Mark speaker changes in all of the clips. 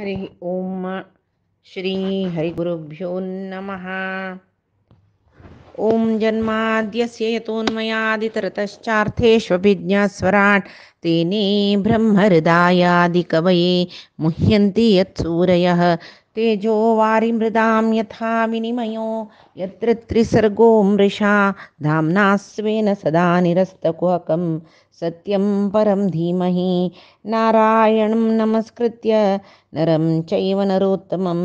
Speaker 1: हरि ओम श्री हरिगुरुभ्यो नमः। ओम जन्माद्यस्य यतोन्मयादितरतश्चार्थेष्वभिज्ञास्वराट् तेने ब्रह्महृदायादिकवये मुह्यन्ति यत्सूरयः तेजो वारिमृदां यथा विनिमयो यत्र त्रिसर्गो मृषा धाम्ना स्वेन सदा निरस्तकुहकं सत्यं परं धीमहि नारायणं नमस्कृत्य नरं चैव नरोत्तमं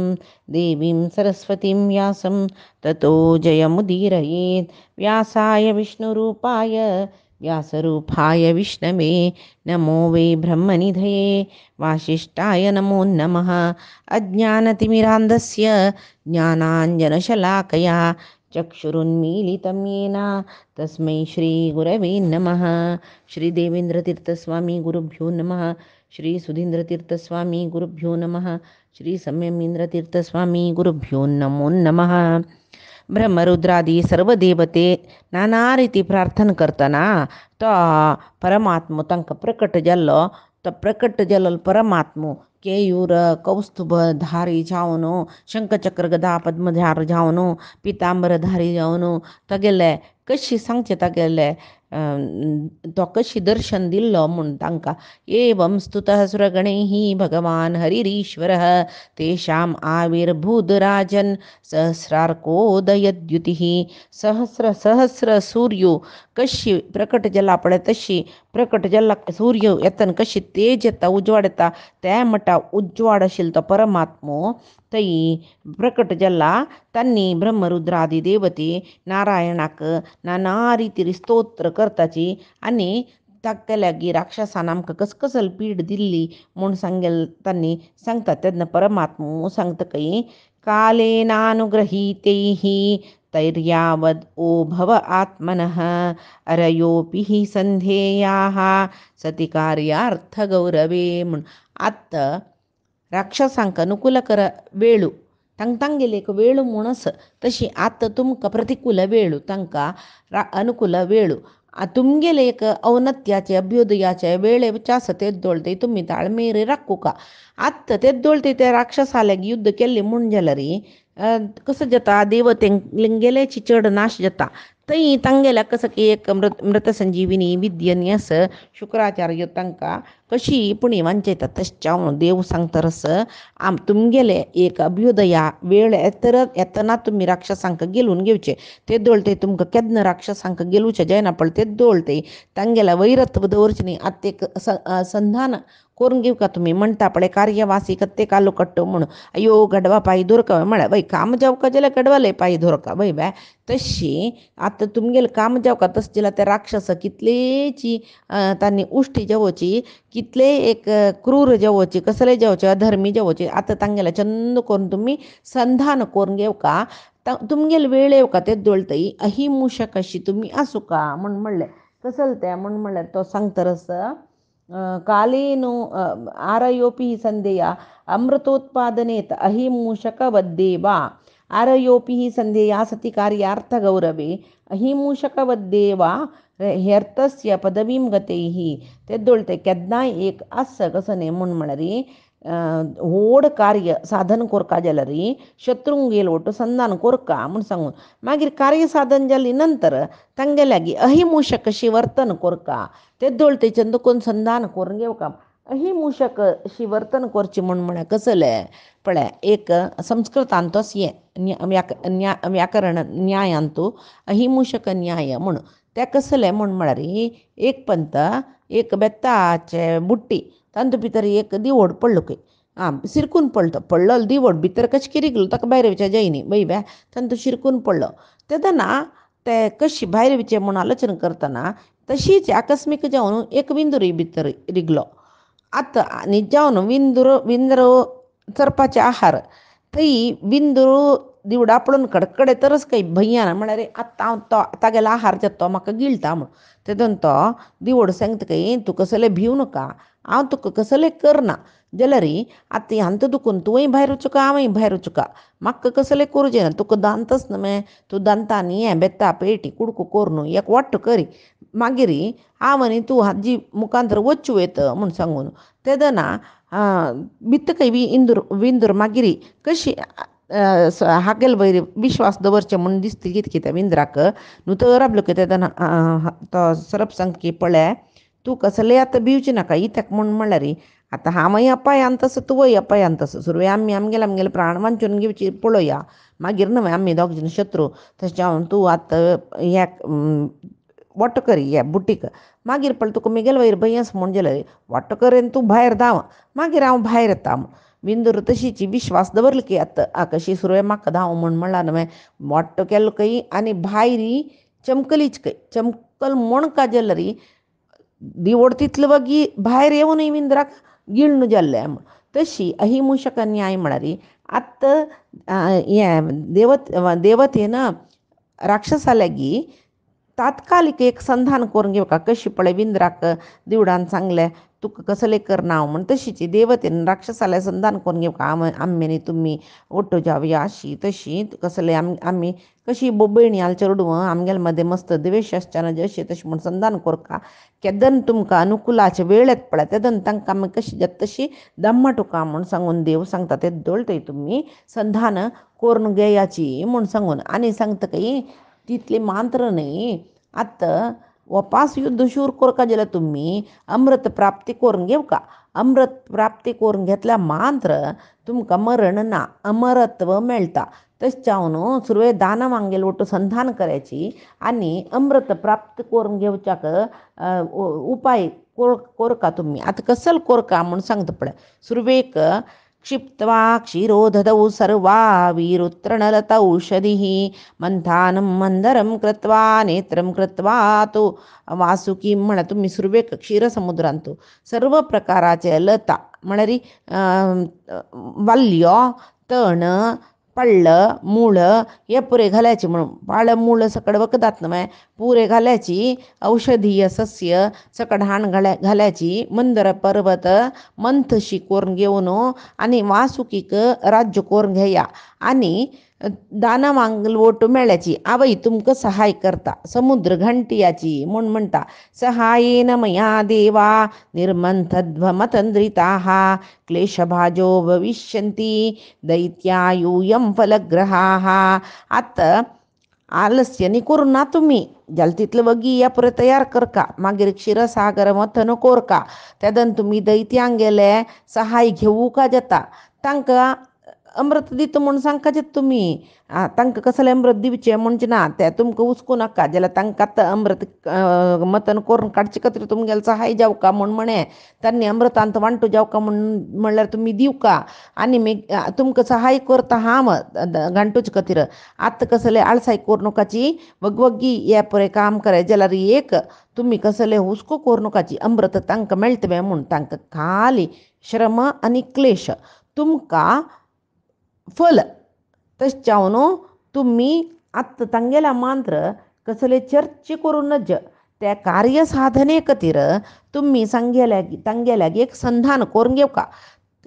Speaker 1: देवीं सरस्वतीं व्यासं ततो जयमुदीरयेत्। व्यासाय विष्णुरूपाय व्यासरूपाय विष्णवे नमो वै ब्रह्मनिधये वासिष्ठाय नमो नमः। अज्ञानतिमिरान्धस्य ज्ञानाञ्जनशलाकया चक्षुरुन्मीलितं येन तस्मै श्रीगुरवे नमः। श्री देवेंद्रतीर्थस्वामी गुरुभ्यो नमः। श्री सुधींद्रतीर्थस्वामी गुरुभ्यो नमः. श्री संयमींद्रतीर्थस्वामी गुरुभ्यो नमो नमः. ब्रह्मरुद्रादी सर्व देवते नाना ರೀತಿ ಪ್ರಾರ್ಥನೆ करताना तो परमात्म तंक प्रकट जल्लो तो प्रकट जल्ल परमात्म केयूर कौस्तुभ धारी जावनो शंखचक्र गदा पद्मधार जावनो पितांबरधारी जावनो तगेले कशी सांगचे तगेले तो कशी दर्शन दिल्लो म्हूण तांकां एवं स्तुतः सुरगणैः भगवान् हरिरीश्वरः तेषाम् आविर्भूतराजन् सहस्रार्कोदयद्युतिः सहस्र सहस्र सूर्यो कशी प्रकट जल्ला पळय तशी प्रकट जल्ला सूर्य येताना कशी तेज येता उजवाड येता त्या मटा उजवाड आशिल्लो तो परमात्मो थंय प्रकट जल्ला तांणी ब्रह्मरुद्रादी देवते नारायणाक नाना रितीर स्तोत्र करताची आनी ताका लागीं राक्षसान आमकां कसकसल पीड दिल्ली म्हूण सांगेल तांणी सांगतात तेन्ना परमात्मो सांगता काय कालेनानुगृहीतैः तैर्यावद् ओ भव आत्मनः अरयोपि हि संधेयाः सति कार्यार्थगौरवे म्हूण आत्त राक्षसांक अनुकूल कर वेळू तांगेले एक वेळू म्हणस तशी आत्ता तुमकां प्रतिकूल वेळू तांकां अनुकूल वेळू तुमगेले एक औನ್ನत्याचे अभ्युदयाचे वेळेचे आसा तेद्दोळते तुमी ताळमेर राखूका आत्ता तेद्दोळते ते राक्षसाल्याक युद्ध केल्ले म्हूण जाल्यार कसं जाता देवतेंगेलेची चड नाश जाता थंय तांगेल्या कसं की एक मृत संजीविनी विद्यनी आसा शुक्राचार्य तांकां कशी पुणी वांचयता तशें देव सांगतरस तुमगेले एक अभ्युदया वेळ येतना तुमी राक्षसांक गेलून घेवचे तेद्दोळते तुमकां केन्ना राक्षसांक गेलूचे जायना पण तेद्दोळते तांगेला वैरत्व दवरचे न्ही आतां एक संधान करून घेवका तुमी म्हणटा पळय कार्यवासी कत्ते कालो कट्टो म्हणून अयो गडवा पायी धोरका म्हळ्यार वय काम जावका जाल्यार गडवाले पायी धोरका वय बाय तशी आतां तुमगेले काम जावका तशें जाल्यार ते राक्षस कितलेची तांणी उश्टी जेवची कितले एक क्रूर जेवची कसले जेवचे अधर्मी जेवचे आतां तांगेले चंद करून तुमी संधान करून घेवका तुमगेले वेळ येवका ते दोळतई अहिमुशक अशी तुमी आसुका म्हूण म्हणलें कसले तें म्हूण म्हणल्यार तो सांगतरस कालेनु आरयोपि संदेया अमृतोत्पादनेत अहिमूषकवद्देवा आरयोपि संदेया सति कार्यार्थगौरवे अहिमूषकवद्देवा ह्यर्थस्य पदवीं गतैः तेद्दोळते केन्नाय एक आसा कसं न्ही म्हूण म्हळ्यार व्हड कार्य साधन कोरका जाल्यार शत्रूंक गेलो संधान कोरका म्हूण सांगून मागीर कार्य साधन जाली नंतर तांगे लागीं अहिमुशक अशी वर्तन कोरका तेद्दोळतेचे दुखून संधान करून घेवका अहिमुशक अशी वर्तन करची म्हूण म्हळ्यार कसलें पळय एक संस्कृतांत तोच व्याकरण न्यायांतू अहिमुशक न्याय म्हूण तें कसलें म्हूण म्हळ्यार एक पंत एक बेताचे बुट्टी तांतू भितर एक दिवोड पडलो खंय शिरकून पडलो दिवोड भितर कशें किरिकलो ताका भायर येवचें जायनी वय बाय तांतू शिरकून पडलो तेदना ते कशी भायर येवचें म्हूण आलोचना करतना तशीच आकस्मीक जावन एक विंदुरी भितर रिगलो आतां आनी जावन विंदरो चरपाचे आहार थंय विंदरू दिवडा पडून कडकडे तरच काही भैयाना म्हळ्यार आतां हांव तो तागेलो आहार जाता तो म्हाका गिळटा म्हूण तेदून तो दिवड सांगता काय तूं कसलें भिवू नाका हांव तुका कसलें करना जाल्यार आतां हांत दुखून तुवूय भायर वचुका हांवूय भायर वचुका म्हाका कसलें करूचें ना तुका दांतच न्हू मगे तूं दांतांनी हें बेत्ता पेटी कुडको कोर न्हू एक वट्ट करी मागीर हांव आनी तूं हाजी मुखांतर वच्चू वयत म्हूण सांगून तेदना भितकय बी विंदूर मागीर कशी हागेल वयर विश्वास दवरचें म्हूण दिसता कितें विंदराक न्हू तर आपलो तेदना तो सरप सांगता की पळय तूं कसलें आतां भिवचें नाका इत्याक म्हूण म्हणल्यार आतां हांवय अपायान तसो तुवय अपायान तसो सुरवें आमगेले प्राण वांचून घेवची पळोवया मागीर न्हय आमी दोग जाण शत्रू तशें हांव तूं आतां ह्या वट्ट करी ह्या बुटीक मागीर पळय तुका म्हगेले वयर भंय आसा म्हूण जाल्यार वट्ट करेन तूं भायर धांव मागीर हांव भायर येता विंदूर तशीच विश्वास दवरलो की आतां कशी सुरवें म्हाका धांव म्हूण म्हणल्यार न्हय वट्ट केलो कय आनी भायर चमकलीच कय चमकल म्हूण का जाल्यार दिवड तितलो वगी भायर येवनय विंदराक गिळणू जाल्लें तशी अहिमुशक न्याय म्हळ्यार आत्तां हें देवतेन राक्षसा लागीं तात्कालीक एक संधान करून घेवका कशी पळय विंदराक दिवडान सांगलें तुका कसलें करना हांव म्हण तशीच देवतेन राक्षसालें संधान करून घेवका आमी तुमी ओट्टो जावया अशी तशी कसलें आमी कशी भयणी चेडूं आमगेले मदें मस्त द्वेश आसचेना अशें तशें म्हूण संधान करता केदन तुमकां अनुकुलाचे वेळ येता पळय तेदन तांकां आमी कशी जाता तशी दम्मा तुका म्हूण सांगून देव सांगता तें दळटय तुमी संधान करून घेयाची म्हूण सांगून आनी सांगता की तितले मात्र न्हय आतां वपास युद्ध शूर करता जाल्यार तुमी अमृत प्राप्ती करून घेवका अमृत प्राप्ती करून घेतल्या मात्र तुमकां मरण ना अमरत्व मेळटा तशें हांव सुरवें दानवांगेल वटू संधान करायची आनी अमृत प्राप्त करून घेवच्याक उपाय कोरका तुमी आतां कसलो कोरका म्हूण सांगता पळय सुरवेक क्षिप्त्वा क्षीरो ददौ सर्वा वीरुत्रणलतौषधिः मंथानं मंदरं कृत्वा नेत्रं कृत्वा तो वासुकी म्हळ्यार तुमी सुरवेक क्षीरसमुद्रांत सर्व प्रकाराचे लता म्हळ्यार वाल्यो तण पళ్ళ मूळ हे पुरे घालायचे म्हणून पाळ मूळ सकड वखदात न्हय पुरे घालायची औषधीय सस्य सकड हाण घालायची मंदर पर्वत मंथशी करून घेवन आनी वासुकीक राज्य करून घेया आनी दानवांगल वोट मेळ्याची आवय तुमकां सहाय करता समुद्र घंटियाची म्हूण म्हणटा सहायेन मया देवा निर्मंथध्वमतंद्रिताः क्लेशभाजो भविष्यन्ति दैत्या यूयं फलग्रहाः आतां आलस्य न्ही करूं ना तुमी जाल्यार तितलो वगी या पुरे तयार करका मागीर क्षीरसागर मथन कोरका तेदन तुमी दैत्यांक गेले सहाय घेवूका जाता तांकां अमृत दिता म्हूण सांगका जाता तुमी तांकां कसलें अमृत दिवचें म्हणचें ना तें तुमकां हुस्कूं नाका जाल्यार तांकां आतां अमृत मथन करून काडचे खातीर तुमगेलो सहाय जावका म्हूण म्हणें तांणी अमृतांत वांटो जावका म्हणल्यार तुमी दिवका आनी तुमकां सहाय करता हांव घांटूचे खातीर आतां कसलें आळसाय करूं नाकाची वगवगी हे पळय काम कराय जाल्यार एक तुमी कसलें हुस्को करूं नाकाची अमृत तांकां मेळटलें म्हूण तांकां खाली श्रम आनी क्लेश तुमकां फल तशें हांव तुमी आत्तां तांगेल्या मात्र कसले चर्चे करूनच त्या कार्य साधने खातीर तुमी तांगेल्याक एक संधान करून घेवका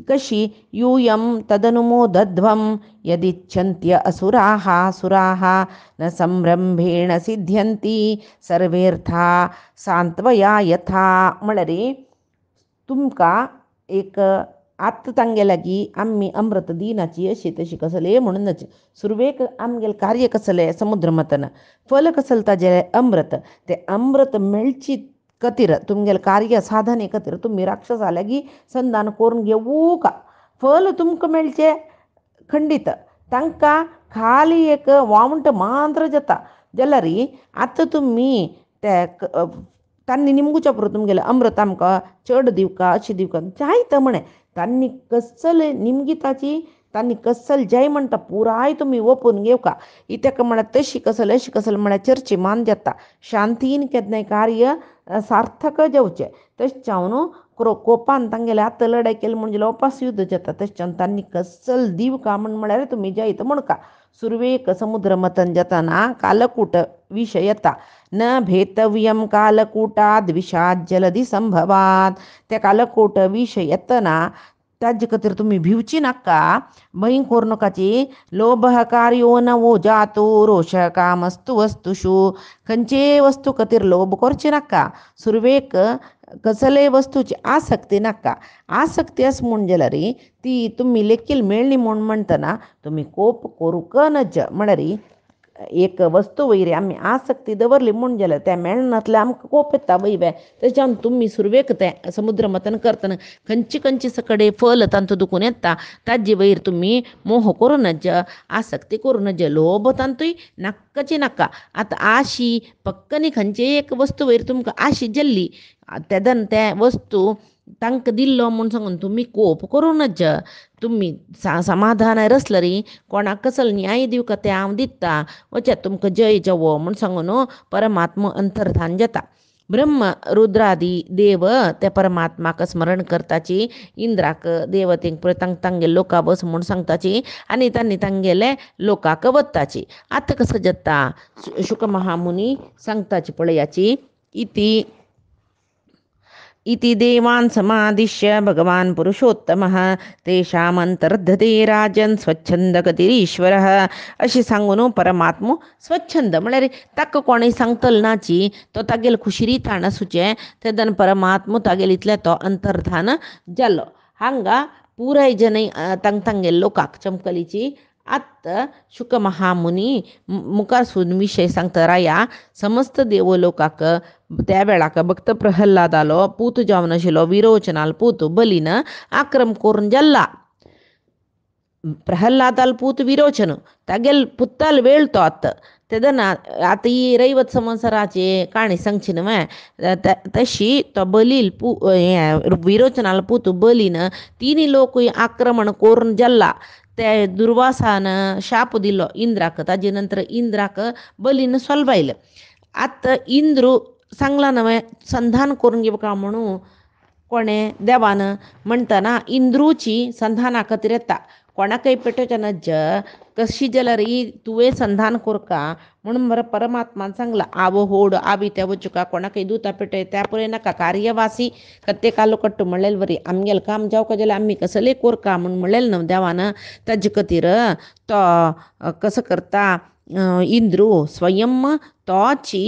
Speaker 1: कशी यूयं तदनुमोदध्वं यदिच्छन्त्य असुराः सुराः न संरंभेण सिद्ध्यन्ति सर्वेर्था सांत्वया यथा म्हळ्यार तुमकां एक आत्तां तांगे लागीं आमी अमृत दिनाची अशी तशी कसलें म्हणूनच सुरवेक आमगेलें कार्य कसलें समुद्र मथन फल कसलें ताजें अमृत तें अमृत मेळची खातीर तुमगेलें कार्य साधने खातीर तुमी राक्षसा लागीं संधान करून घेवूका फल तुमकां मेळचें खंडीत तांकां खाली एक वावंट मात्र जाता जाल्यार आतां तुमी ते तांणी निमगुच्या पुरो तुमगेलें अमृत आमकां चड दिवका अशें दिवका जायत म्हणें तांणी कसले निमगिताची तांणी कसल जय म्हणटा पुराय तुम्ही ओपून घेव का इत्याक म्हणा तशी कसल अशी कसल म्हणा चर्चे मान जाता शांतीन केदनाय कार्य सार्थक जेवचे तशें कोपान तांगेले आतां लढाई केली म्हणजे लोपास युद्ध जाता तशें तांणी कसल दीव का म्हळ्यार तुमी जयत म्हणका सुर्वेक समुद्र मथन जाताना कालकूट विषय येता न भेतव्यम कालकूटाद विषाद जलदी संभवात त्या कालकूट विषय येतना ताजे खातीर तुमी भिवची नाका भंय करूं नाकाची लोभ कार्यो नवो जातो रोष कामस्तु वस्तुषु खंयचे वस्तू खातीर लोभ करचे नाका सुर्वेक कसले वस्तूची आसक्ती नाका आसक्ती आस म्हूण जाल्यार ती तुमी लेखील मेळ्ळी म्हूण म्हणटना तुमी कोप करूंक नज म्हळ्यार एक वस्तू वयरी आमी आसक्ती दवरली म्हूण जाल्यार त्या मेळनातले आमकां कोप येता वयवे तेच्यान तुमी सुरवेक तें समुद्र मथन करतना खंयची सकडे फल तांतू दुखून येता ताजे वयर तुमी मोह करूं नज आसक्ती करूं नज लोभ तांतूय नाक्काची नाका आतां आशी पक्कनी खंयचे एक वस्तू वयर तुमकां आशी जाल्ली तेदन त्या वस्तू तांकां दिल्लो म्हूण सांगून तुमी कोप करूं नज तुमी समाधान रसलरी कोणाक कसल न्याय दिवका तें हांव दिता वचत तुमकां जय जवो म्हूण सांगून परमात्मा अंतर्धान जाता ब्रह्म रुद्रादी देव त्या परमात्माक स्मरण करताची इंद्राक देवतेक पळय तांगे लोका बस म्हूण सांगताची आनी तांणी तांगेले लोकाक वत्ताची आतां कसो जाता शुक महामुनी सांगताची पळयाची इति देवान् समादिश्य भगवान् पुरुषोत्तमः तेषामंतर्धते राजन स्वच्छंदगतिरीश्वरः अशी सांगून परमात्मो स्वच्छंद म्हळ्यार ताका कोणें सांगतल नाची तो तागेल खुशिरी ताण आसूचे तेदन परमात्मो तागेल इतले तो अंतर्धान जालो हांगा पुराय जन तांगेल लोकाक चमकलीची आत्ता शुक महामुनी मुखार सून विषय सांगता राया समस्त देवलोकाक त्या वेळाक भक्त प्रहल्लाद आलो पूत जावन आशिल्लो विरोचनाल पूत बलीन आक्रम करून जाल्ला प्रहल्लादाल पूत विरोचन तागेल पुत्ताल वेळ तो आत्ता तेदन आतां ही रैवत संवत्सराची काणी सांगची न्हय तशी तो बलील विरोचनाल पूत बलीन तिनी लोकूय आक्रमण करून जाल्ला ते दुर्वासान शाप दिलो इंद्राक ताजे नंतर इंद्राक बलीन सोलवायलें आतां इंद्रू सांगला नवे संधान करून घेवका म्हणून कोणें देवान म्हणटना इंद्रूची संधाना खातीर येता कोणाकय पेटोवचे नज कशी जाल्यार तुवें संधान कोरका म्हणून परमात्मान सांगला आवो होड आवी त्या वचुका कोणाकय दुता पेटय त्या पळय नाका कार्यवासी कत्ते कालो कट्टू म्हणलेले वरी आमगेलें काम जावका जाल्यार आमी कसलें कोरका म्हणून म्हणलेलें न्हू देवान ताजे खातीर तो कसो करता इंद्रू स्वयं तोची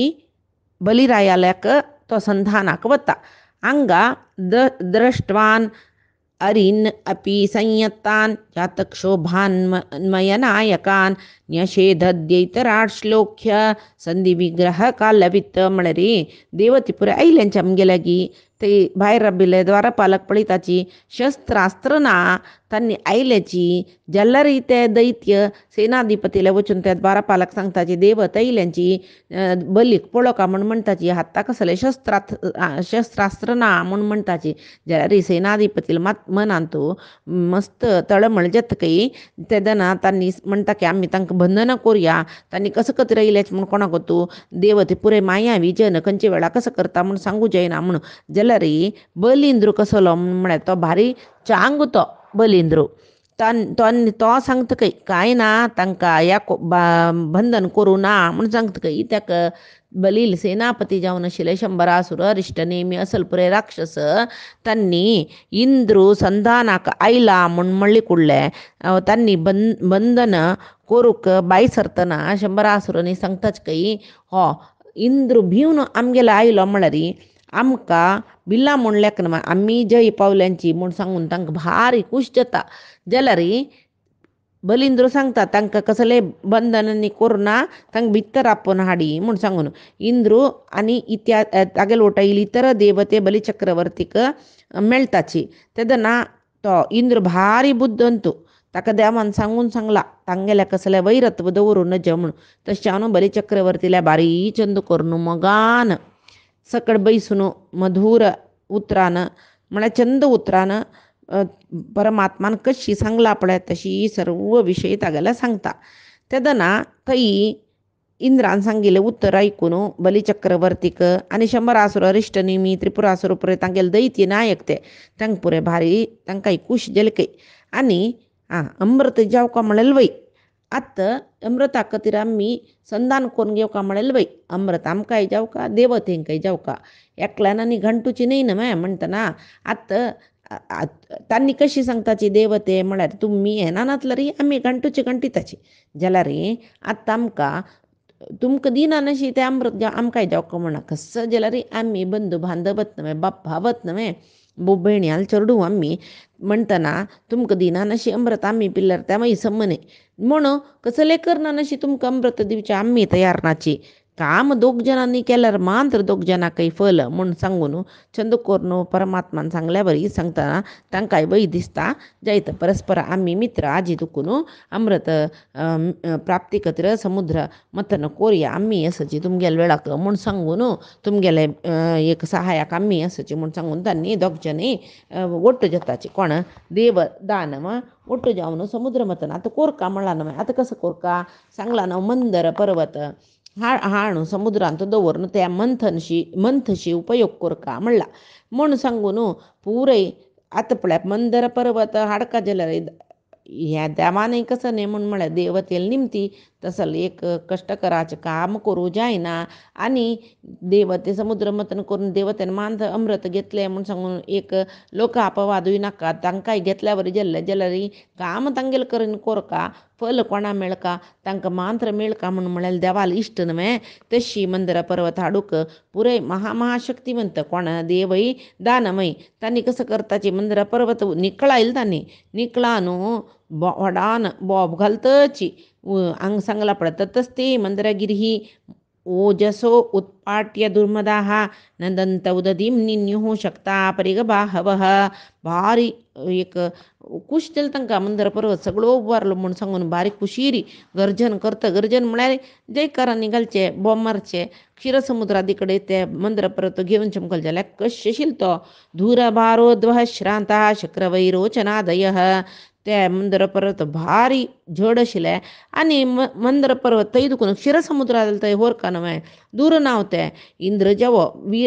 Speaker 1: बलिरायाल्याक तो संधानाक वता हांगा दृष्टवान अरिन् अपि संयत्तान् जातक्षोभान्मयनायकान् न्यषेधद्यैतराट श्लोक्य संधी विग्रह कालवित्त म्हळ्यार देवती पुराय आयल्यांचे आमगे लागीं ते भायर राबिल्ले द्वारपालक पळयताची शस्त्रास्त्र ना तांणी आयल्याची जाल्यार ते दैत्य सेनाधिपतीले वचून त्या द्वारपालक सांगताची देवत आयल्यांची बलीक पळोवका म्हूण म्हणटाची हाता कसले शस्त्रास्त्र ना म्हूण म्हणटाची जाल्यार सेनाधिपती मनान तूं मस्त तळमळ जातकय तेदना तांणी म्हणटा की आमी तांकां बंधन करुया तांणी कसो खातीर आयल्याचे म्हूण कोणाक तूं देवते पुराय माया विजन खंयचे वेळा कसो करता म्हूण सांगू जायना म्हणून जाल्यार बलिंद्रू कसलो म्हळ्यार तो भारी चांग तो बलिंद्रू तो सांगतकय कांय ना तांकां ह्या बंधन करूं ना म्हूण सांगतकय त्याक बलील सेनापती जावन आशिल्ले शंबरासूर अरिश्ट नेमी असल पुराय राक्षस तांणी इंद्रू संधानाक आयला म्हूण म्हणले कुडले तांणी बंधन करूंक बाय सरतना शंबरासुरांनी सांगताच हो इंद्रू भिवन आमगेलो आयलो म्हळ्यार आमकां बिल्ला म्हूण लेखना आमी जय पावल्यांची म्हूण सांगून तांकां भारी खूश जाता जाल्यार बलिंद्रू सांगता तांकां कसले बंधनांनी करुना तांकां भितर आपोवन हाडी म्हूण सांगून इंद्रू आनी तागेले वटायली इतर देवते बलिचक्रवर्तीक मेळटाची तेदना तो इंद्र भारी बुद्धंतू ताका देवान सांगून सांगला तांगेल्या कसले वैरत्व दवरूं नज म्हणून तशें हांव बलिचक्रवर्तील्या भारी चंद करून मोगान सकड बैसून मधुर उतरान म्हळ्यार चंद उतरान परमात्मान कशी सांगला पळय तशी सर्व विषय तागेला सांगता. तेदना थंय इंद्रान सांगिल्लें उत्तर ऐकून बलिचक्रवर्तीक आनी 100 आसुर अरिष्टनेमी त्रिपुरासुर पुरे तांगेले दैत्य नायक ते तांकां पुरे भारी तांकां खूश जेलके आनी अमृत जावका म्हणलें वय आत अमृता खातीर आमी संधान करून घेवका म्हणलें वय अमृत आमकांय जावका देवतेंकाय जावका एकल्यान आनी घंटुची न्ही न्हय म्हणटना आत तांणी कशी सांगताची देवते म्हळ्यार तुमी येनातले रे आमी घंटुची घंटिताची जाल्यार आतां आमकां तुमकां दिना नशी तें अमृत आमकांय जावका म्हणा कसं जाल्यार आमी बंधू बांधव वत न्हय बाप भाव वत न्हय भयण्याल चेडू आमी म्हणटना तुमकां दिना नशी अमृत आमी पिल्यार तें मागीर समने म्हूण कसले करना नशी तुमकां अमृत दिवचें आमी तयार नाची काम 2 जणांनी केल्यार मात्र 2 जणांकय फल म्हूण सांगून छंद करून परमात्मान सांगल्या बरी सांगतना तांकांय वय दिसता जायत परस्पर आमी मित्र आजी दुखून अमृत प्राप्ती खातीर समुद्र मथन कोरया आमी आसाची तुमगेले वेळाक म्हूण सांगून तुमगेले एक सहाय्याक आमी आसाची म्हूण सांगून तांणी 2 जणी ಒಟ್ಟು जाताची कोण देव दानव ಒಟ್ಟು जावन समुद्र मथन आतां कोरका म्हणला न्हय आतां कसं कोरका सांगला न्हय मंदर पर्वत हाडून समुद्रांत दवरून त्या मंथशी उपयोग कोरका म्हणला म्हूण सांगून पुरय आतां पळय मंदर पर्वत हाडका जाल्यार ह्या देवानय कसं न्ही म्हूण म्हळ्यार देवतेल निमती तसल एक कश्टकराचें काम करूं जायना आनी देवते समुद्र मथन करून देवतेन मांत अमृत घेतलें म्हूण सांगून एक लोक अपवादूय नाका तांकांय घेतल्या बरें जाल्लें जाल्यार काम तांगेलें करून कोरका फल कोणा मेळका तांकां मात्र मेळका म्हूण म्हळ्यार देवाल इश्ट न्हय तशी मंदर पर्वत हाडूक पुरय महाशक्तिवंत कोण देवय दानवय तांणी कसं करताची मंदर पर्वत निकळायला तांणी निकळा न्हू व्हडान बॉब घालतची हांग सांगला पळय ततस्ते मंदरगिरी ओजसो उत्पाट्य दुर्मदाः नंदंत उदधीं निन्युः शक्ता परिगबाहवः भारी एक खुश जालें तांकां मंदर पर्वत सगळो उबारलो म्हूण सांगून बारीक खुशीरी गर्जन करता गर्जन म्हळ्यार जयकारांनी घालचे बॉम्ब मारचे क्षीरसमुद्रादी कडेन ते मंदर पर्वत घेवन चमकल जाल्यार कशें आशिल्लो तो धुरभारोद्वह श्रांता शक्रवैरोचनादयः ते मंदर पर्वत भारी झड आशिल्ले आनी मंदर पर्वत थंय दुखून क्षीरसमुद्रा थंय होरका न्हय दूर नांव तें इंद्र जेवो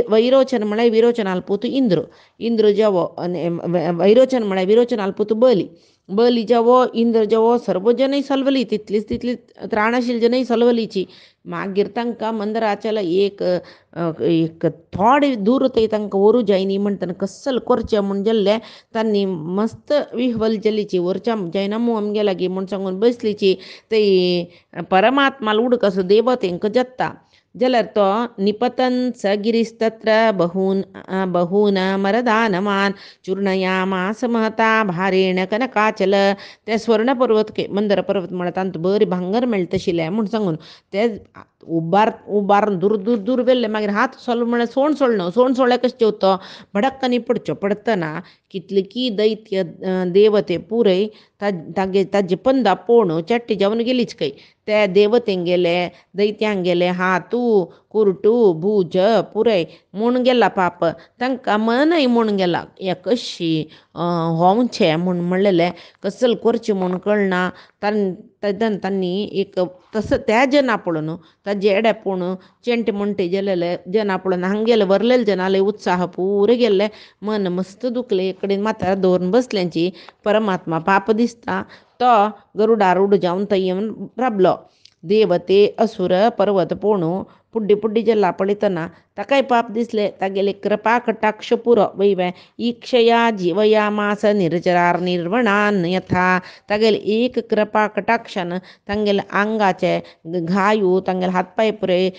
Speaker 1: वैरोचन म्हळ्यार विरोचनाल पूत इंद्र जेवो वैरोचन म्हळ्यार विरोचनाल पूत बली जेवो इंद्र जेवो सर्व जनय सलवली तितली त्राण आशिल्ली जनय सलवलीची मागीर तांकां मंदराचें एक थोडे दूर थंय तांकां व्हरूं जायनी म्हणटना कसल करचें म्हूण जाल्लें तांणी मस्त विह्वल जालीची वरच्या जैनमू आमगे लागीं म्हूण सांगून बसलीची थंय परमात्मा उडक असो देवतेंक जत्ता जाल्यार तो निपतन स गिरिस्तत्र बहून मरदानमान चूर्णयामास महता भारेण कनकाचल ते स्वर्ण पर्वत मंदर पर्वत म्हळ्यार तांत बरी भांगर मेळटा आशिल्लें म्हूण सांगून ते उबारून दूर वेल्ले मागीर हात सोल म्हळ्यार सोंड सोळ्ळे कशें जेवतो भडक्कनी पडच्यो पडटना कितली दैत्य देवते पुरय ताजे पंदा पळोवन चट्टी जावन गेलीच खंय ते देवतेंक गेले दैत्यांक गेले हातू कुरटू भुज पुरय म्हूण गेला पाप तांकां मनय म्हूण गेला हे कशी होवचें म्हूण म्हणलेलें कसल करचें म्हूण कळना तांणी एक तसं त्या जना पळोवन ताजे एड्या पळोवन चेंट म्हणटे गेलेले जना पळोवन हांगेले वरलेले जनाले उत्साह पुरे गेल्ले मन मस्त दुखले एक कडेन माथ्यार दवरून बसल्यांची परमात्मा पाप दिसता तो गरुडारूढ जावन थंय येवन राबलो देवते असुर पर्वत पळोवन पुड्डी जेल्ला पळयतना ताकाय पाप दिसले तागेले कृपा कटाक्ष पुरो वय ईक्षया जीवयामास निर्जरार निर्वणान यथा तागेले एक कृपा कटाक्षान तांगेले आंगाचे घायू तांगेले हातपाय पुरे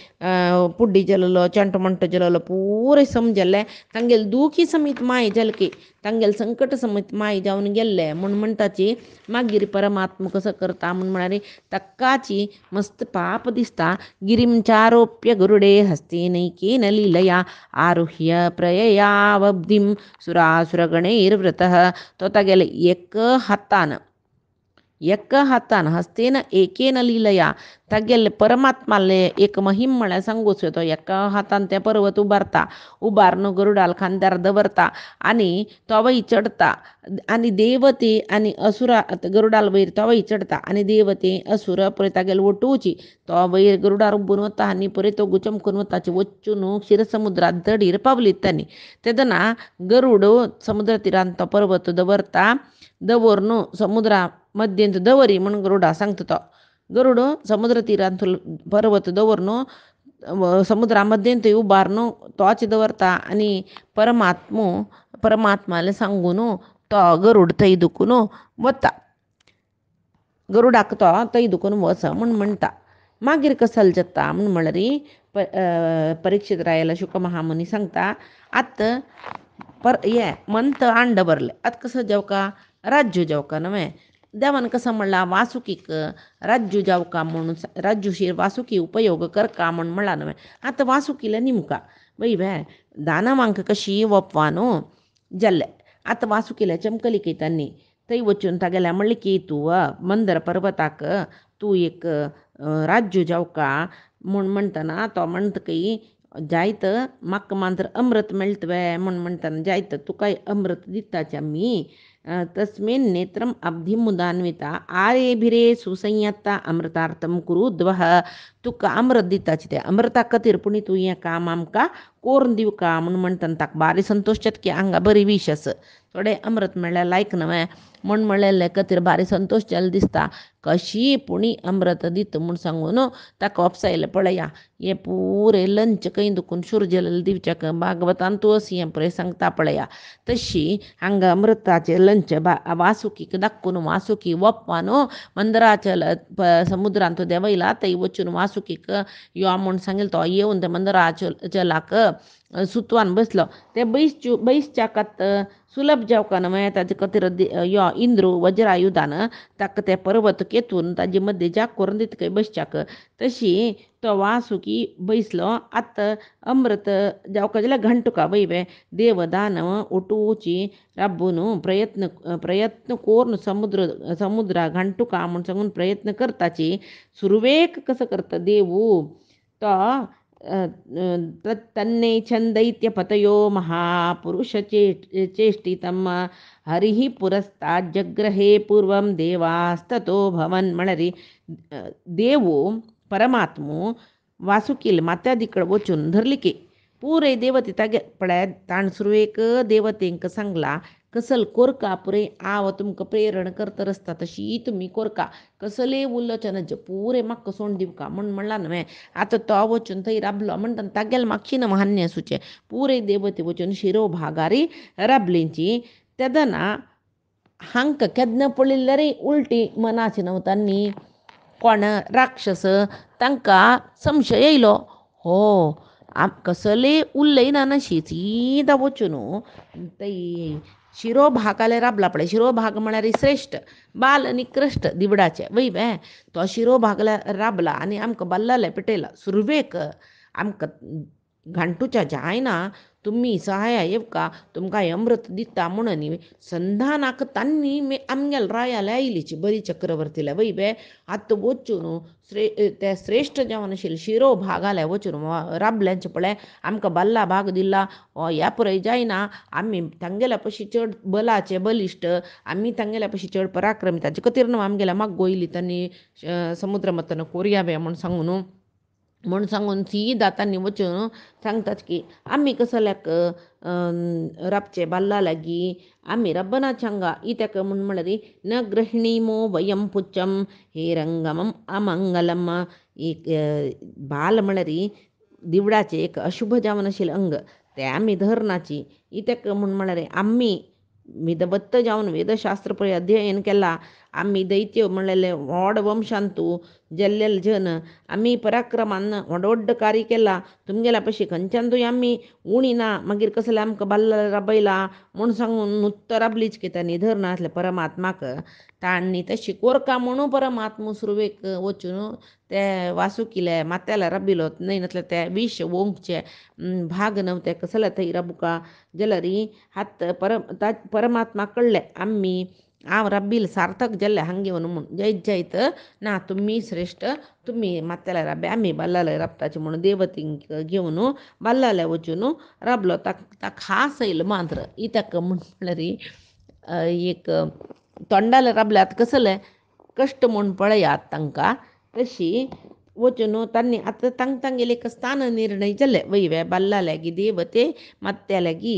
Speaker 1: पुड्डी जल्लो चंट म्हणट जल्लो पुरे समजल्ले तांगेले दुखी समीत माय जलकी तांगेले संकट समीत माय जावन गेल्ले म्हूण म्हणटाची मागीर परमात्मा कसो करता म्हूण म्हळ्यार तक्काची मस्त पाप दिसता गिरिंचारोप्य गुरुडे हस्तेनैकेन लीलया आरुह्य प्रययावब्धिं सुरासुरगणैर्वृतः तो तागेले एक हातान एका हातान हस्तेन एकेन लिलया तागेले परमात्माले एक महिम म्हळ्यार सांगूच तो एका हातान ते पर्वत उबारनो गरुडाल खांद्यार दवरता आणि तोवय चढता आणि देवते आणि असुरा गरुडाल वयर तोवय चढता आणि देवते असुर पळय तागेले वटुची तो वयर गरुडार उबून वता आनी पळय तो गुचमकून वताची वचून क्षीरसमुद्रात दडीर पावलीत तांणी तेदना गरुड समुद्र तिरान तो पर्वत दवरता दवरनो समुद्रा मध्येंत दवरी म्हणून गरुडा सांगता तो गरुड समुद्र तीरांत पर्वत दवरनो समुद्रा मध्येंत उबारनो तोच दवरता आनी परमात्माले सांगून तो गरुड थंय दुखून वता गरुडाक तो थंय दुखून वच म्हूण म्हणटा मागीर कसल जाता म्हूण म्हळ्यार परीक्षित रायाला शुक महामुनी सांगता आत मंत अंड भरले आत कसं जेवका राज्य जेवका न्हय देवान कसं म्हणला वासुकीक राज्य जावका म्हणून राज्यशीर वासुकी उपयोग करका म्हूण म्हणला न्हय आतां वासुकीला निमका वय दानवांक कशी वपवा न्हू जाल्ले आतां वासुकीला चमकली तांणी थंय वचून तागेल्या म्हणलें की तूं मंदर पर्वताक तूं एक राज्य जावका म्हूण म्हणटना तो म्हणटा की जायत म्हाका मात्र अमृत मेळटवे म्हूण म्हणटना जायत तुका अमृत दिताचे आमी तस्मिन् नेत्रम अब्धिमुदान्विता आरे भिरे सुसंयत्ता अमृतार्थम कुरुद्वह तुका अमृत दिताचे ते अमृता खातीर पूण तूं हें काम आमकां कोरून दिवका म्हूण म्हणटना ताका बारी संतोश जाता की हांगा बरी वीश आसा थोडे अमृत मेळ्ळ्यार लायक न्हय म्हूण म्हणलेले खातीर बारी संतोश जाल्लो दिसता कशी पुणी अमृत दिता म्हूण सांगून ताका ओपसायलें पळया हें पुरे लंच खंय दुखून शुरजल दिवच्याक भागवतान तुळसी हें पळय सांगता पळया तशी हांगा अमृताचें लंच वासुकीक दाखोवन वासुकी वप्पान मंदराच्या समुद्रांत देंवयला थंय वचून वासुकीक यो म्हूण सांगिल्लें तो येवन ते मंदराचलाक सुतवान बसलो ते बैसच्याकात सुलभ जावका न्हय ताजे खातीर यो इंद्रू वज्रायुधान ताका ते पर्वत केतून ताजे मध्य जाग करून दिता खंय बसच्याक तशी तो वासुकी बैसलो आत अमृत जावका जाल्यार घंटुका वय देवदानव ओटूची राबून प्रयत्न करून समुद्रा घंटुका म्हूण सांगून प्रयत्न करताची सुरवेक कसं करता देवू तो तन्ने छंदैत्य पतयो महापुरुष चेष्टितम हरिही पुरस्ताद जग्रहे पूर्वम देवास्ततो भवन म्हणरी देवू परमात्मू वासुकील मात्यादीकड वचून धरली की पुरे देवते तागे पळय ताण सुरवेक देवतेंक सांगला कसल कोरका पुरे हांव तुमकां प्रेरण करता रसता तशी तुमी कोरका कसले उल्लोचन पुरे म्हाका सोंड दिवका म्हूण म्हणला न्हय आतां तो वचून थंय राबलो म्हणटा तागेले म्हाका न मान्य सुचे पुरे देवते वचून शिरो भागारी राबलींची तेदना हांकां केन्ना पळयल्यार उलटी मनाची नवतांनी कोण राक्षस तांकां संशय येयलो हो कसले उरलय ना नाशी सीदा वचून थंय शिरो भागाले राबला पळय शिरो भाग म्हळ्यार श्रेश्ठ बाल निकृश्ट दिवडाचे वय तो शिरो भागला राबला आनी आमकां बल्लाले पिटयला सुरवेक आमकां घांटूच्या जायना तुम्ही सहाय येवका तुमकां अमृत दिता म्हणून संधानाक तांणी आमगेल रायाला आयलीची बरी चक्रवर्तीला वय आतां वचून ते श्रेश्ठ जेवण आशिल्ले शिरो भागाले वचून राबल्यांचे पळय आमकां बल्ला भाग दिला ह्या पुराय जायना आमी तांगेल्या पशी चड बलाचे बलिश्ट आमी तांगेल्या पशी चड पराक्रमी ताजे खातीर न्हू आमगेल्या माग गोयली तांणी समुद्र मथन कोरयावे म्हूण सांगून सीदा तांणी वचून सांगतात की आमी कसल्याक राबचे बाल्ला लागीं आमी रब्बनाचे हांगा इत्याक म्हूण म्हळ्यार न गृहिणीमो वयम पुच्छम हे रंगमम अमंगलम एक बाल म्हळ्यार दिवडाचे एक अशुभ जावन आशिल्लें अंग ते आमी धरनाची इत्याक म्हूण म्हळ्यार आमी विधवत्त जावन वेदशास्त्र पळय अध्ययन केला आमी दैत्य म्हणलेले व्हड वंशांतू जल्लेल जन आमी पराक्रमान व्हड कार्य केला तुमगेल्या पशी खंयच्यानूय आमी उणी ना मागीर कसले आमकां बाल्ला राबयला म्हूण सांगून नुत्त राबलीच की तांणी धरना आसले परमात्माक तांणी तशी कोरका म्हणून परमात्मा सुरवेक वचून ते वासुकीले मात्याला राबिलो न्हय नासल्यार ते विश वोंकचे भाग नव्हते कसले थंय राबुका जाल्यार हात परमात्मा कळ्ळे आमी ಆ ರಬ್ಬಿಲ್ ಸಾರ್ಥಕ್ ಜಲ್ಲೆ ಹಂಗೆ म्हणून जैत जैत ना तुम्ही श्रेष्ठ तुम्ही मत्याला रब्बे आम्ही बल्लाला रबताची म्हणून देवतिंक घेऊन बल्लाला वचून रबलो ता खास येईल मात्र इतक म्हणणारी एक तोंडाला रबल्यात कसलं कष्ट म्हणून पळयात तांकां तशी वचून तांणी आतां तांकां गेले एक स्थान निर्णय जाल्ले वयवे बल्लाल्यागी देवते मत्याल्यागी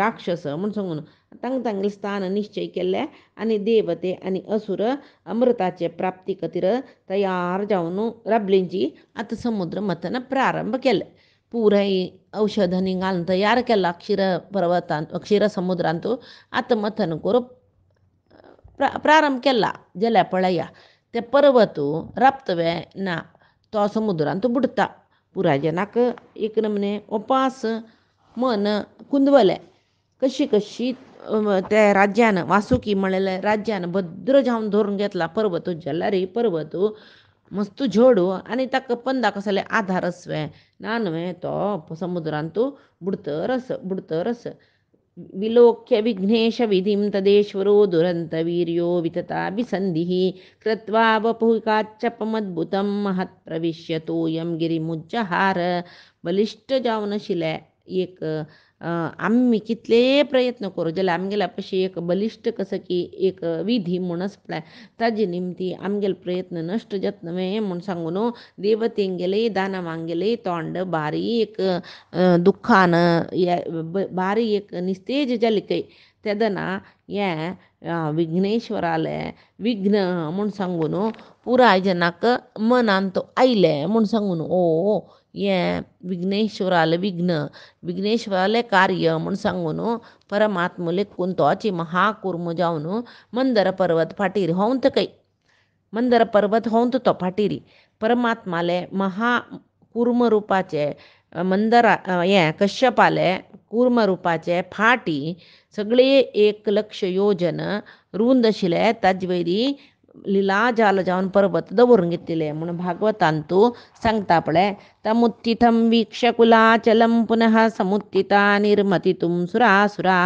Speaker 1: राक्षस म्हणून सांगून तांगेले स्थान निश्चय केले आणि देवते आणि असुर अमृताचे प्राप्ती खातीर तयार जावन रबलींची आतां समुद्र मथन प्रारंभ केले पुराय औषधांनी घालून तयार केला क्षीर पर्वतांत क्षीर समुद्रांत आतां मथन करून प्रारंभ केला जाल्यार पळया ते पर्वत रप्तवे ना तो समुद्रांत बुडता पुरायजनाक एक नमने उपास मन कुंदवले कशी कशी त्या राज्यान वासुकी म्हणलेल्या राज्यान भद्र जावन धरून घेतला पर्वत जाल्यार पर्वत मस्त झोडू आणि ताका पंदा कसले आधारस्वे नानवे तो समुद्रांत बुडतरस विलोक्य विघ्नेश विधिं तदेश्वरो दुरंत वीर्यो वितताभिसन्धिः कृत्वा वपुकाच्चपमद्भुतं महत्प्रविश्यतोऽयं गिरिमुज्जहार बलिष्ठ जावन आशिल्ले एक आम्ही कितले प्रयत्न करू जाल्यार आमगेल्या पशी एक बलिश्ट कसं की एक विधी म्हणूनच पळय ताजे निमती आमगेले प्रयत्न नश्ट जात नवे म्हूण सांगून देवतेंगेले दानवांगेले तोंड बारीक दुख्खान बारीक निस्तेज जाली खंय तेदना हें विघ्नेश्वराले विघ्न म्हूण सांगून पुराय जनाक मनांत आयले म्हूण सांगून ओ हें विघ्नेश्वराले विघ्नेश्वराले कार्य म्हूण सांगून परमात्मले कुंतोची महाकुर्म जावन मंदर पर्वत फाटीर होंत खंय मंदर पर्वत होंत तो फाटीरी परमात्माले महाकुर्म रुपाचे मंदरा हें कश्यपाले कुर्म रुपाचे फाटी सगळे 1,00,000 योजन रुंद आशिल्ले ताजे वयरी लीलाजाल जावन पर्वत दवरून घेतलेले म्हणून भागवतांत सांगता पळय तमुत्थितं वीक्ष्य कुलाचलं पुनः समुत्थिता निर्मतितुं सुरासुरा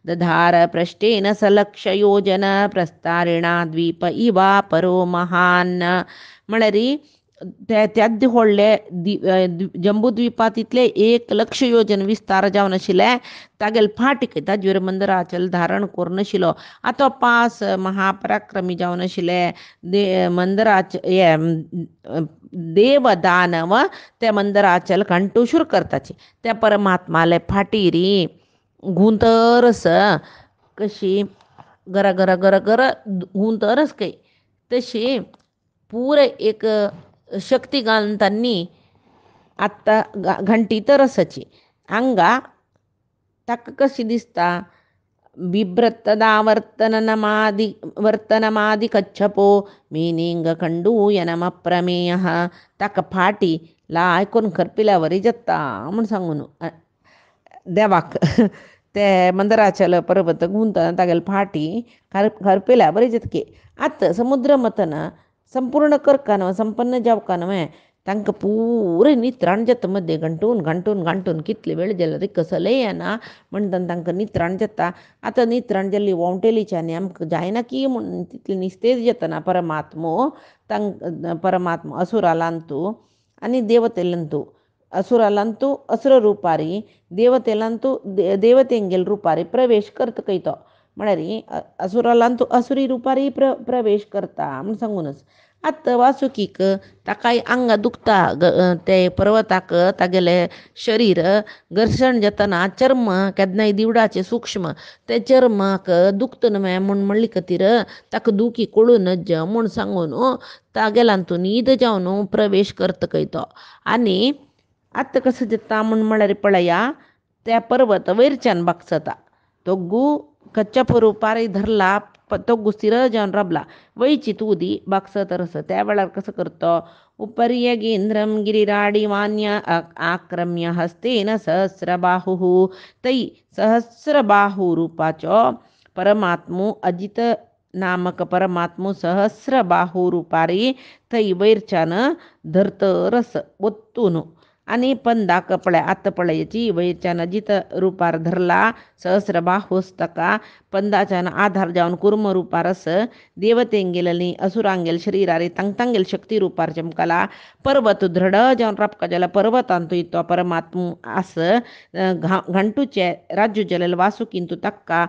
Speaker 1: दधार पृष्ठेन सलक्ष योजन प्रस्तारिणा द्वीप इवा परो महान म्हळ्यार त्याच व्हडले जंबूद्वीपात इतले 1,00,000 योजन विस्तार जावन आशिल्ले तागेले फाटी ताजेर मंदराचल धारण करून आशिल्लो आतां पास महापराक्रमी जावन आशिल्ले मंदराचे देव दानव ते मंदराचल कंठूशूर करताचे त्या परमात्माले फाटीरी घुंतरस कशी गर गर गर गर घुंतरस खंय तशी पुरे एक शक्ती घालून तांणी आत्तां घंटी तरसाची हांगा ताका कशी दिसता बिभ्रतदा वर्तनमादि कच्छपो मिनींग खंडूयनमप्रमेयः ताका फाटी लाय करून खरपिल्या वरी जाता म्हूण सांगून देवाक ते मंदराचल पर्वत गुंत तागेले फाटी खरपिल्या बरी जातकी आतां समुद्र मथन संपूर्ण करकानव संपन्न जावकानवे तांकां पुरे नित्राण जाता मध्य घंटून कितले वेळ जाल्यार कसले येना म्हणटन तांकां नित्राण जाता आतां नित्राण जाल्ली वोंटेलीच्यांनी आमकां जायना की म्हूण तितले निस्तेज जातना परमात्मा असुरालांतू आनी देवतेलांतू असुरालांतू असुर रुपारी देवतेलांतू देवतेंगेल रुपारी प्रवेश करता खंय तो म्हळ्यार असुरालांतू असुरी रुपारी प्रवेश करता म्हूण सांगूनच आतां वासुकीक ताकाय आंगा दुखता ते पर्वताक तागेले शरीर घर्शण जातना चर्म केन्नाय दिवडाचे सूक्ष्म ते चर्माक दुखता न्हय म्हूण म्हणले खातीर ताका दुखी कळून नज म्हूण सांगून तागेलांतू न्हीद जावन प्रवेश करता खंय तो आनी आतां कशें जाता म्हळ्यार पळया त्या पर्वत वयरच्यान बागसता तो कच्च्या रुपारी धरला तो स्थिर जावन रबला वयची तुदी बागसत रस त्या वेळार कसं करतो उपर्यगेंद्रम गिरिराडी वान्य आक्रम्य हस्तेन सहस्रबाहुः तै सहस्रबाहु रूपाचो परमात्मो अजित नामक परमात्मो सहस्रबाहु रुपारी थंय वयरच्यान धरतरस ओत्तून आनी पंदाक पळय आतां पळयाची वयरच्यान अजित रुपार धरला सहस्रबाहुस्तका पंदाच्यान आधार जावन कुर्म रूपार रस देवतेंगेलनी असुरांगेल शरीरारी तंग शक्ती रूपार चमकला पर्वत दृढ जावन रपका पर्वतांतू इतो परमात्म आस घंटूचे राज्य जलल वासुकिंतु तक्का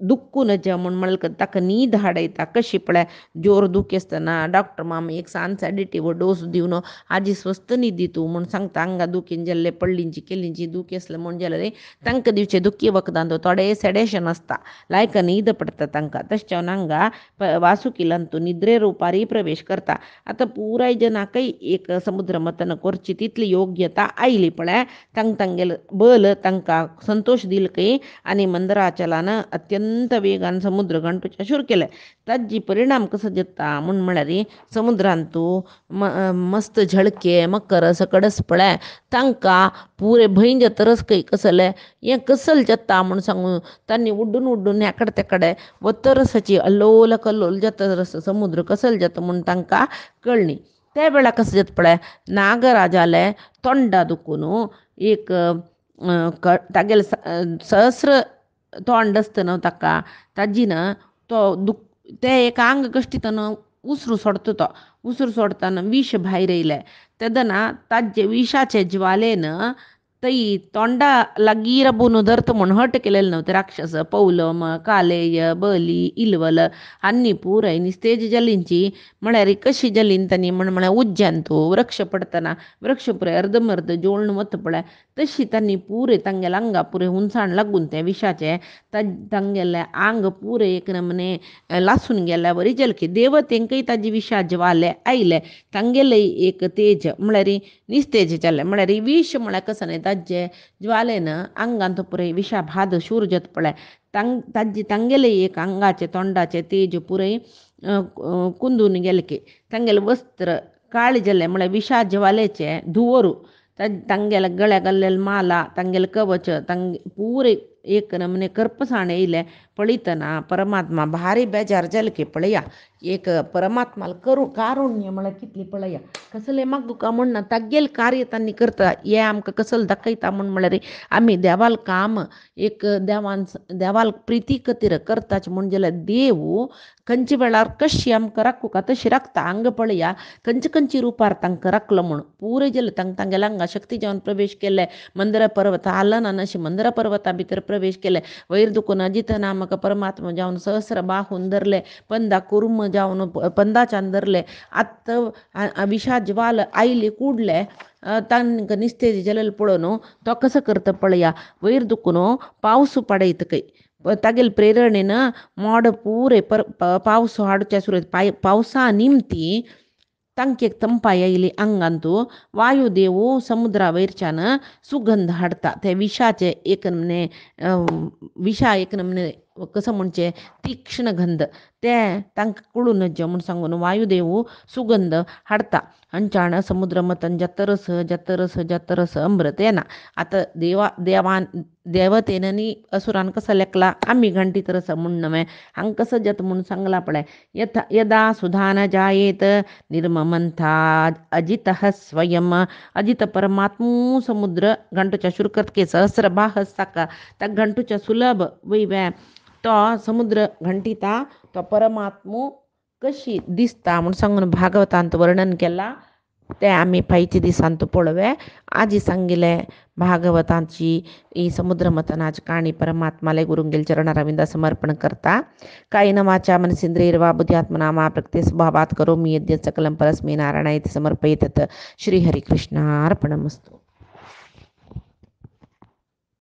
Speaker 1: दुःखू न जमून मळक तक नीद हाडयता कशी पळय जोर दुखेसतना डॉक्टर माम एक सांज सॅडिटिव्ह डोस दिवन आजी स्वस्त न्ही दितू म्हूण सांगता हांगा दुखीन जाल्ले पडलींची केल्लींची दुखेसले म्हूण जाल्यार तांकां दिवचे दुखी वखदांत थोडे सेडेशन आसता लायक न्हीद पडटा तांकां तशें हांगा वासुकिलांतू निद्रे रुपारी प्रवेश करता आतां पुराय जनाकय एक समुद्र मथन करची तितली योग्यता आयली पळय तांगेल बल तांकां संतोष दिल कय आनी मंदराचलान अत्यंत वेगान समुद्र घंटूचे सुरू केले ताजी परिणाम कसो जाता म्हूण म्हळ्यार समुद्रांतू मस्त झळके मकर सकडस पळय तांकां पुरे भंय तरस कई कसले हें कसल जाता म्हूण सांगू तांणी उड्डून हेकडे तेकडे व तरसाची अल्लोल कल्लोल जाता तरस समुद्र कसल जाता म्हूण तांकां कळ्ळी त्या वेळा कसं जाता पळय नागराजाले तोंडा दुखून एक तागेले सहस्र तोंड आसता न्हू ताका ताजी न तो ते एक आंग कश्टीतन उसरू सोडता तो उसरू सोडताना विष भायर येयलें तेदना ताजे विषाचे ज्वालेन तई तोंडा लागीं रबून धरता म्हूण हट केलेले न्हू ते राक्षस पौलम कालेय बली इल्वल हांणी पुराय निस्तेज जलींची म्हळ्यार कशी जलीन तांणी म्हळ्यार उज्ज्यांतू वृक्ष पडतना वृक्ष पुरे अर्दमर्द जोळून वता पळय तशी तांणी पुरे तांगेले आंगा पुरे हुंसाण लागून ते विषाचे तांगेले आंग पुरे एक नमने लासून गेल्या बरी जलकी देवतेंकय ताजी विशा ज्वाले आयले तांगेले एक तेज म्हळ्यार निस्तेज जाले म्हळ्यार विष म्हळ्यार कसं न्ही ताजे ज्वालेन आंगांत पुरे विशा भाद शूर जाता पळय तांगेले एक आंगाचे तोंडाचे तेज पुरे कुंदून गेले की तांगेले वस्त्र काळे जाले म्हळ्यार विशा ज्वालेचे धुवरू तांगेले गळ्या घाल्लेले माला तांगेले कवच पुरे एक नमने कर्पसाण येयले पळयतना परमात्मा भारी बेजार जाले की पळया एक परमात्माला कारुण्य म्हळ्यार कितली पळया कसले म्हाका तुका म्हणना तागेले कार्य तांणी करता हे आमकां कसले दाखयता म्हूण म्हळ्यार आमी देवाल काम एक देवाल प्रिती खातीर करताच म्हूण जाल्यार देव खंयच्या वेळार कशी आमकां राखूं का तशी राखता हांगा पळया खंयच्या रुपार तांकां राखलो म्हूण पुरे जाले तांगेल्या हांगा शक्ती जावन प्रवेश केले मंदरा पर्वत आलना अशी मंदरा पर्वता भितर प्रवेश केले वयर दुखून अजित नामक परमात्मा जावन सहस्र बाहून धरले पंदा कुर्म जावन पंदाच्यान धरले आत्ता विशा ज्वाल आयली कुडले तांकां निस्तेज जालेले पळोवन तो कसो करता पळया वयर दुखून पावस पडयता कय तागेले प्रेरणेन मोड पुरे पावस हाडचे सुरू पावसा निमती तांकां एक ತಂಪಾಯ ಇಲ್ಲಿ ಹಂಗಂತೂ ವಾಯುದೇವು ಸಮುದ್ರ ವೈರ್ಚಾನ सुगंध हाडटा ते विषाचे एक नमने विषा एक नमने कसं म्हणजे तीक्ष्ण गंध ते तांकां कळून नज म्हूण सांगून वायुदेव सुगंध हाडटा हांच्यान समुद्र मथन जतरस अमृत येना आतां देवतेनी असुरान कसं लेखला आम्ही घंटी तरस म्हूण नवे हांगा कसं जाता म्हूण सांगला पळय यदा सुधान जायेत निर्ममंथा अजितः स्वयं अजित परमात्मू समुद्र घंटूच्या शुरकतके सहस्र बाहस साका त्या घंटूच्या सुलभ वैव्या तो समुद्र घंटिता तो परमात्मू कशी दिसता म्हूण सांगून भागवतांत वर्णन केला ते आमी फायच्या दिसांत पळोवया आजी सांगिल्ले भागवतांची ही समुद्र मथनाची काणी परमात्माले गुरुंगेल चरणारविंदा समर्पण करता कायेन वाचा मनसेंद्रियर्वा बुद्ध्यात्मना मा प्रकृते स्वभावात् करोमि यद्यत् सकलं परस्मै नारायणाय समर्पयेत् श्री हरिकृष्णार्पणमस्तु।